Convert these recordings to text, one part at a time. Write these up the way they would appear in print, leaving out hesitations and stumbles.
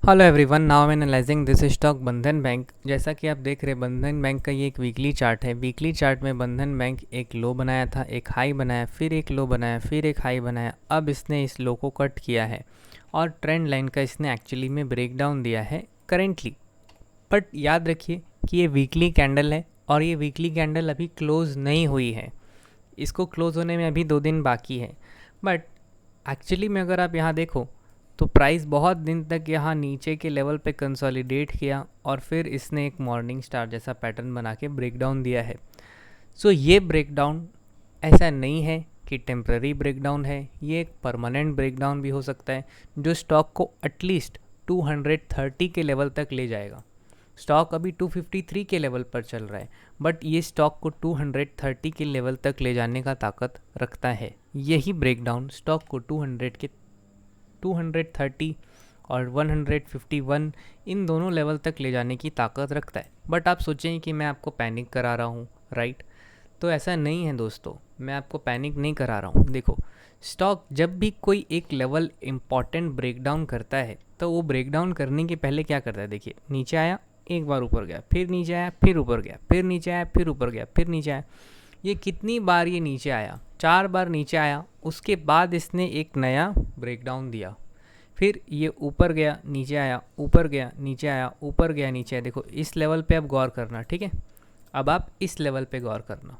Hello everyone, now I am analysing this stock बंधन bank. जैसा कि आप देख रहे हैं, बंधन बैंक का ये एक वीकली चार्ट है। वीकली चार्ट में बंधन बैंक एक लो बनाया था, एक हाई बनाया, फिर एक लो बनाया, फिर एक हाई बनाया। अब इसने इस लो को कट किया है और ट्रेंड लाइन का इसने एक्चुअली में ब्रेक डाउन दिया है करेंटली। बट याद रखिए कि ये वीकली कैंडल है और ये वीकली कैंडल अभी क्लोज नहीं हुई है। इसको क्लोज होने में अभी 2 दिन बाकी है। बट एक्चुअली में अगर आप यहाँ देखो तो प्राइस बहुत दिन तक यहाँ नीचे के लेवल पे कंसोलिडेट किया और फिर इसने एक मॉर्निंग स्टार जैसा पैटर्न बना के ब्रेकडाउन दिया है। सो ये ब्रेकडाउन ऐसा नहीं है कि टेम्प्ररी ब्रेकडाउन है, ये एक परमानेंट ब्रेकडाउन भी हो सकता है जो स्टॉक को एटलीस्ट 230 के लेवल तक ले जाएगा। स्टॉक अभी 253 के लेवल पर चल रहा है, बट ये स्टॉक को 230 के लेवल तक ले जाने का ताकत रखता है। यही ब्रेकडाउन स्टॉक को 230 और 151 इन दोनों लेवल तक ले जाने की ताकत रखता है। बट आप सोचेंगे कि मैं आपको पैनिक करा रहा हूँ, राइट? तो ऐसा नहीं है दोस्तों, मैं आपको पैनिक नहीं करा रहा हूँ। देखो, स्टॉक जब भी कोई एक लेवल इम्पॉर्टेंट ब्रेकडाउन करता है तो वो ब्रेकडाउन करने के पहले क्या करता है? देखिए, नीचे आया, एक बार ऊपर गया, फिर नीचे आया, फिर ऊपर गया, फिर नीचे आया, फिर ऊपर गया, फिर नीचे आया। ये कितनी बार ये नीचे आया? 4 बार नीचे आया। उसके बाद इसने एक नया ब्रेकडाउन दिया, फिर ये ऊपर गया, नीचे आया, ऊपर गया, नीचे आया, ऊपर गया, नीचे आया। देखो, इस लेवल पे अब गौर करना, ठीक है? अब आप इस लेवल पे गौर करना।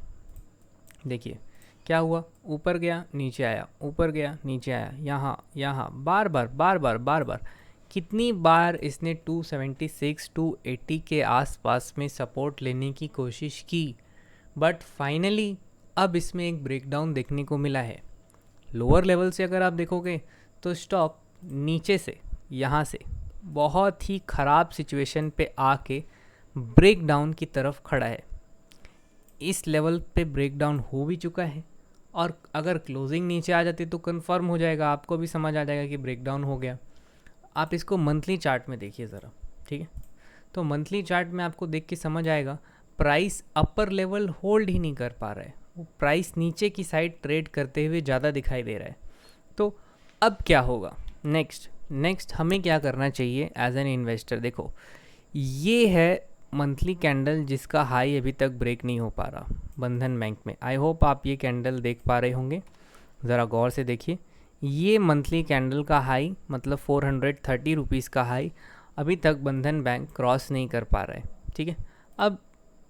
देखिए क्या हुआ, ऊपर गया, नीचे आया, ऊपर गया, नीचे आया, यहाँ यहाँ, बार बार बार बार बार बार। कितनी बार इसने 276 280 के आसपास में सपोर्ट लेने की कोशिश की, बट फाइनली अब इसमें एक ब्रेकडाउन देखने को मिला है। लोअर लेवल से अगर आप देखोगे तो स्टॉक नीचे से, यहाँ से बहुत ही ख़राब सिचुएशन पे आके ब्रेकडाउन की तरफ खड़ा है। इस लेवल पे ब्रेकडाउन हो भी चुका है और अगर क्लोजिंग नीचे आ जाती तो कंफर्म हो जाएगा, आपको भी समझ आ जाएगा कि ब्रेकडाउन हो गया। आप इसको मंथली चार्ट में देखिए ज़रा, ठीक है? तो मंथली चार्ट में आपको देख के समझ आएगा प्राइस अपर लेवल होल्ड ही नहीं कर पा रहा है, वो प्राइस नीचे की साइड ट्रेड करते हुए ज़्यादा दिखाई दे रहा है। तो अब क्या होगा नेक्स्ट हमें क्या करना चाहिए एज एन इन्वेस्टर? देखो, ये है मंथली कैंडल जिसका हाई अभी तक ब्रेक नहीं हो पा रहा बंधन बैंक में। आई होप आप ये कैंडल देख पा रहे होंगे, ज़रा गौर से देखिए। ये मंथली कैंडल का हाई मतलब 430 रुपीज़ का हाई अभी तक बंधन बैंक क्रॉस नहीं कर पा रहा है, ठीक है? अब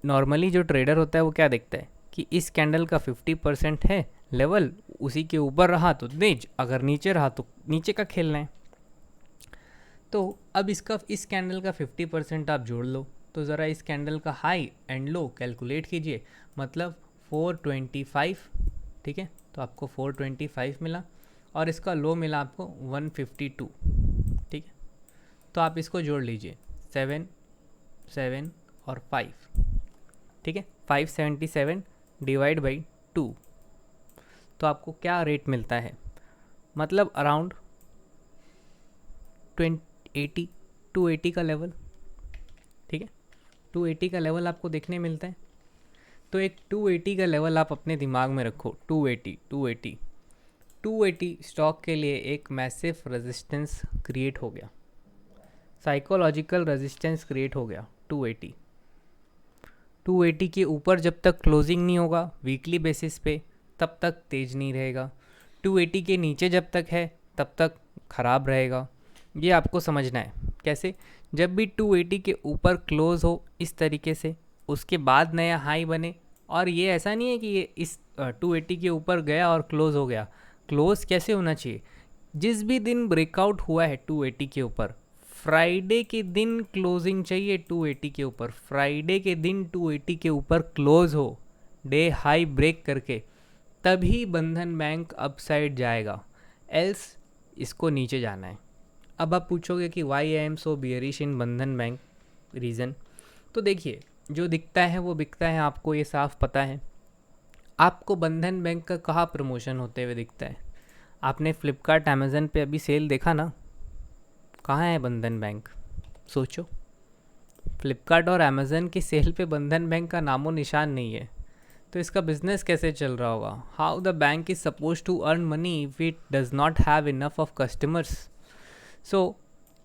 नॉर्मली जो ट्रेडर होता है वो क्या देखता है कि इस कैंडल का 50% है लेवल, उसी के ऊपर रहा तो तेज, अगर नीचे रहा तो नीचे का खेलना है। तो अब इस कैंडल का 50% आप जोड़ लो, तो ज़रा इस कैंडल का हाई एंड लो कैलकुलेट कीजिए, मतलब 425, ठीक है? तो आपको 425 मिला और इसका लो मिला आपको 152, ठीक है? तो आप इसको जोड़ लीजिए, 7 7 और 5, ठीक है? 577 डिवाइड बाई 2, तो आपको क्या रेट मिलता है? मतलब अराउंड 280 280 का लेवल, ठीक है? 280 का लेवल आपको देखने मिलता है। तो एक 280 का लेवल आप अपने दिमाग में रखो, 280 स्टॉक के लिए एक मैसिव रेजिस्टेंस क्रिएट हो गया, साइकोलॉजिकल रेजिस्टेंस क्रिएट हो गया। 280 के ऊपर जब तक क्लोजिंग नहीं होगा वीकली बेसिस पे तब तक तेज नहीं रहेगा। 280 के नीचे जब तक है तब तक ख़राब रहेगा। ये आपको समझना है। कैसे? जब भी 280 के ऊपर क्लोज हो इस तरीके से, उसके बाद नया हाई बने। और ये ऐसा नहीं है कि ये इस 280 के ऊपर गया और क्लोज हो गया। क्लोज कैसे होना चाहिए? जिस भी दिन ब्रेकआउट हुआ है 280 के ऊपर, फ्राइडे के दिन क्लोजिंग चाहिए 280 के ऊपर। फ्राइडे के दिन 280 के ऊपर क्लोज हो, डे हाई ब्रेक करके, तभी बंधन बैंक अपसाइड जाएगा, एल्स इसको नीचे जाना है। अब आप पूछोगे कि why I am so bearish in Bandhan bank, reason? तो देखिए, जो दिखता है वो बिकता है, आपको ये साफ पता है। आपको बंधन बैंक का कहाँ प्रमोशन होते हुए दिखता है? आपने फ्लिपकार्ट अमेज़न पे अभी सेल देखा ना? कहाँ है बंधन बैंक? सोचो, फ्लिपकार्ट और अमेज़न की सेल पे बंधन बैंक का नामो निशान नहीं है। तो इसका बिजनेस कैसे चल रहा होगा? How the bank is suppose to earn money if it does not have enough of customers? So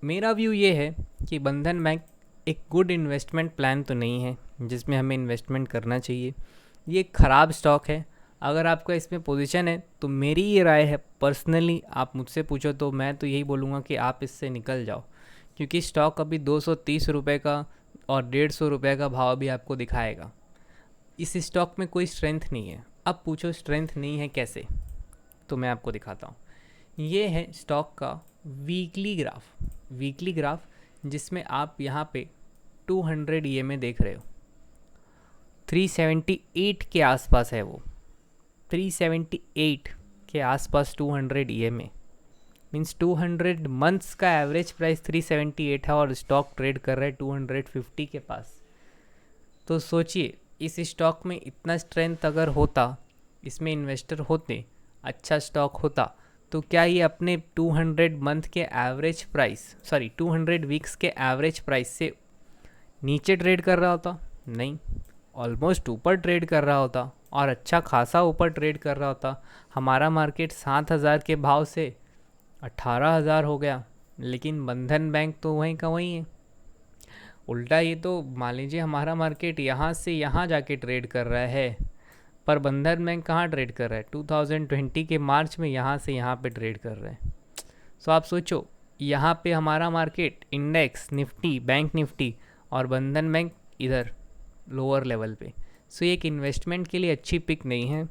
मेरा व्यू ये है कि बंधन बैंक एक गुड इन्वेस्टमेंट प्लान तो नहीं है जिसमें हमें इन्वेस्टमेंट करना चाहिए। ये एक ख़राब स्टॉक है। अगर आपका इसमें पोजीशन है तो मेरी ये राय है, पर्सनली आप मुझसे पूछो तो मैं तो यही बोलूँगा कि आप इससे निकल जाओ, क्योंकि स्टॉक अभी 230 रुपये का और 150 रुपये का भाव भी आपको दिखाएगा। इस स्टॉक में कोई स्ट्रेंथ नहीं है। अब पूछो स्ट्रेंथ नहीं है कैसे, तो मैं आपको दिखाता हूँ। ये है स्टॉक का वीकली ग्राफ जिसमें आप यहाँ पे 200 EMA देख रहे हो। 378 के आसपास है वो, 378 के आसपास 200 EMA मीन्स 200 मंथ्स का एवरेज प्राइस 378 है और स्टॉक ट्रेड कर रहा है 250 के पास। तो सोचिए, इस स्टॉक में इतना स्ट्रेंथ अगर होता, इसमें इन्वेस्टर होते, अच्छा स्टॉक होता, तो क्या ये अपने 200 मंथ के एवरेज प्राइस 200 वीक्स के एवरेज प्राइस से नीचे ट्रेड कर रहा होता? नहीं, ऑलमोस्ट ऊपर ट्रेड कर रहा होता और अच्छा खासा ऊपर ट्रेड कर रहा होता। हमारा मार्केट 7,000 के भाव से 18,000 हो गया, लेकिन बंधन बैंक तो वहीं का वहीं है। उल्टा ये तो मान लीजिए हमारा मार्केट यहाँ से यहाँ जाके ट्रेड कर रहा है, पर बंधन बैंक कहाँ ट्रेड कर रहा है? 2020 के मार्च में यहाँ से यहाँ पे ट्रेड कर रहे हैं। सो आप सोचो, यहाँ पे हमारा market index Nifty, bank Nifty, और बंधन बैंक इधर लोअर लेवल पे। सो ये एक इन्वेस्टमेंट के लिए अच्छी पिक नहीं है।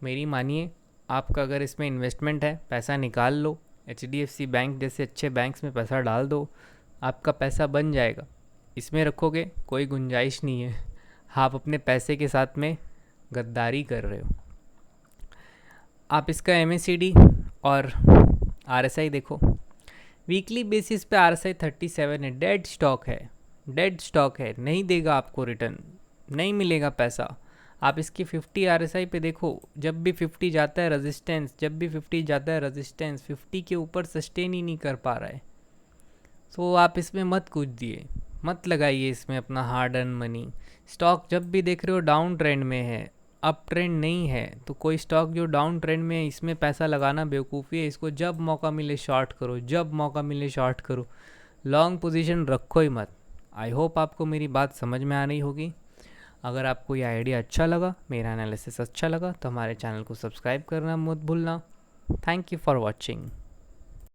मेरी मानिए, आपका अगर इसमें इन्वेस्टमेंट है, पैसा निकाल लो, HDFC बैंक जैसे अच्छे बैंक्स में पैसा डाल दो, आपका पैसा बन जाएगा। इसमें रखोगे कोई गुंजाइश नहीं है, आप अपने पैसे के साथ में गद्दारी कर रहे हो। आप इसका MACD और RSI देखो। वीकली बेसिस पे RSI 37 है, डेड स्टॉक है, नहीं देगा आपको रिटर्न, नहीं मिलेगा पैसा। आप इसकी 50 RSI पे देखो, जब भी 50 जाता है रेजिस्टेंस, 50 के ऊपर सस्टेन ही नहीं कर पा रहा है। सो आप इसमें मत कूदिए, मत लगाइए इसमें अपना हार्ड अर्न मनी। स्टॉक जब भी देख रहे हो डाउन ट्रेंड में है, अप ट्रेंड नहीं है। तो कोई स्टॉक जो डाउन ट्रेंड में है, इसमें पैसा लगाना बेवकूफ़ी है। इसको जब मौका मिले शॉर्ट करो, लॉन्ग पोजीशन रखो ही मत। आई होप आपको मेरी बात समझ में आ रही होगी। अगर आपको ये आइडिया अच्छा लगा, मेरा एनालिसिस अच्छा लगा, तो हमारे चैनल को सब्सक्राइब करना मत भूलना। Thank you for watching.